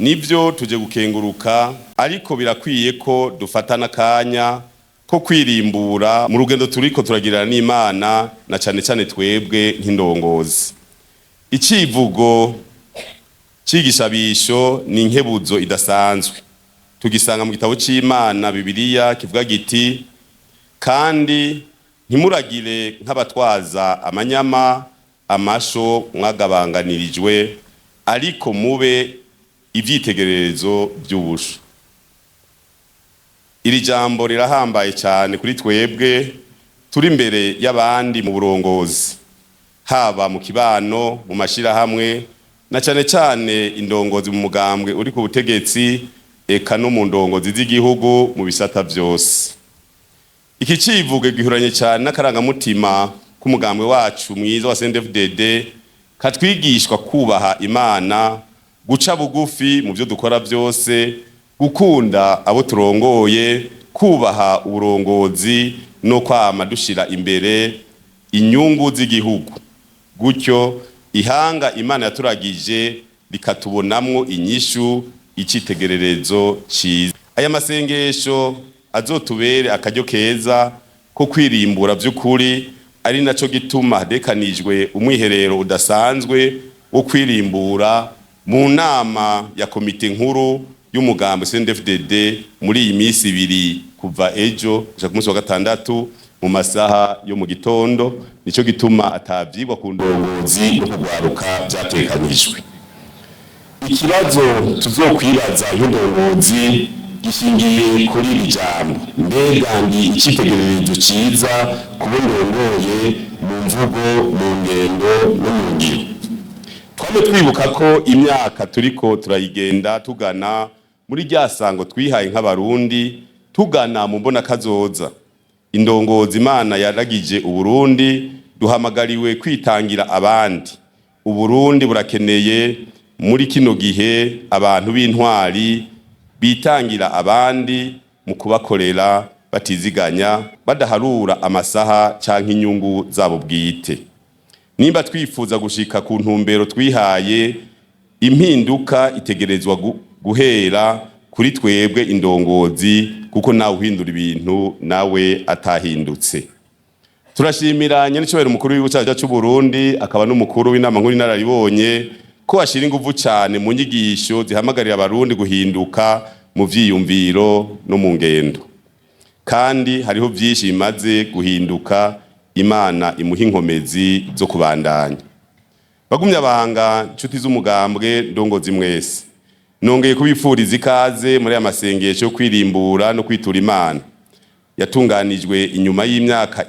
nivyo tuje gukenguruka, ariko birakwiye ko dufatana kanya ko kwirimbura mu rugendo turiko turagirana n'Imana, na cane cane twebwe nk'indongozi. Icivugo cigishabisho ni inkebuzo idasanzwe, tugisanga mu gitabo c'Imana Bibiliya kivuga giti, kandi ntimuragire nk'abatwaza amanyama amasho mwagabanganirijwe, ariko mube ivyitegererezo by'ubusho. Iri jambo rirahambaye cyane kuri twebwe turi imbere y'abandi mu burongozi, haba mu kibano, mu mashirahamwe, na cyane cyane indongozi mu mugambwe uri ku butegetsi, eka no mu ndongozi z'igihugu mu bisata byose. Iki civuge gihuranye cyane n'akarangamutima k'umugambwe wacu mwiza wa CNDD-FDD, katwigishwa kubaha Imana, guca bugufi mu byo dukora byose, gukunda abo turongoye, kubaha uburongozi no kwama dushira imbere inyungu z'igihugu. Gutyo ihanga Imana yaturagije likatubonamwo inyishu, icitegererezo ciza. Aya masengesho azotubere akaryo keza ko kwirimbura by'ukuri, ari naco gituma hadekanijwe umwiherero udasanzwe wo kwirimbura mu nama ya komite nkuru y'umugambi CNDD-FDD muri iyi minsi ibiri, kuva ejo gushika ku munsi wa gatandatu mu masaha yo mu gitondo. Nico gituma atavyigwa ku ndongozi no kugwaruka byatekanijwe. Ikibazo tuzokwibaza nk'indongozi gishingiye kuri iri jambo: mbega ndi icitegererezo ciza kuba ndongoye mu mvugo, mu ngendo no mu ngiro? Twame twibuka ko imyaka turiko turayigenda tugana muri rya sango twihaye nk'abarundi, tugana mu mbona kazoza. Indongozi Imana yaragije Uburundi, duhamagariwe kwitangira abandi. Uburundi burakeneye muri kino gihe abantu b'intwari bitangira abandi mu kubakorera batiziganya, badaharura amasaha canke inyungu zabo bwite. Nimba twifuza gushika ku ntumbero twihaye, impinduka itegerezwa guhera kuri twebwe indongozi, kuko nawe uhindura ibintu nawe atahindutse. Turashimira nyenicubahiro umukuru w'igihugu cyacu cy'u Burundi, akaba n'umukuru w'inama nkuru y'inararibonye, ko ashira ingufu cyane mu nyigisho zihamagarira abarundi guhinduka mu vyiyumviro no mu ngendo. Kandi hariho byinshi bimaze guhinduka, Imana imuha inkomezi zo kubandanya. Bagumya abanga nshuti z'umugambwe ndongozi mwese, nongeye kubifuriza ikaze muri aya masengesho yo kwirimbura no kwitura Imana. Yatunganijwe inyuma y'imyaka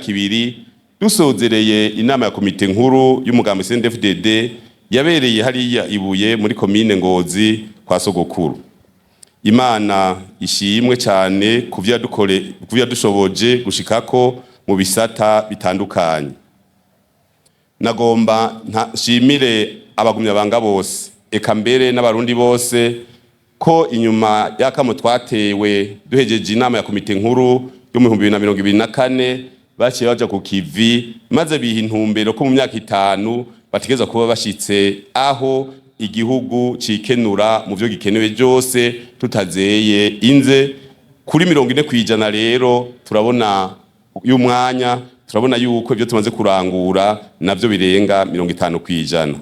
ibiri dusozereye inama ya komite nkuru y'umugambi CNDD-FDD yabereye hariya Ibuye muri komine Ngozi kwa sogokuru. Imana ishimwe cyane kuvya dushoboje gushikako mu bisata bitandukanye. Nagomba nshimire abagumya banga bose, eka mbere n'abarundi bose, ko inyuma y'akamo twatewe duhejeje inama ya komite nkuru yo mu 2024 baciye baja ku kivi, maze biha intumbero ko mu myaka 5 bategeza kuba bashitse aho igihugu cikenura mu byo gikenewe byose, tutazeye inze kuri 40%. Rero turabona y'umwanya, turabona yuko ibyo tumaze kurangura navyo birenga 50%.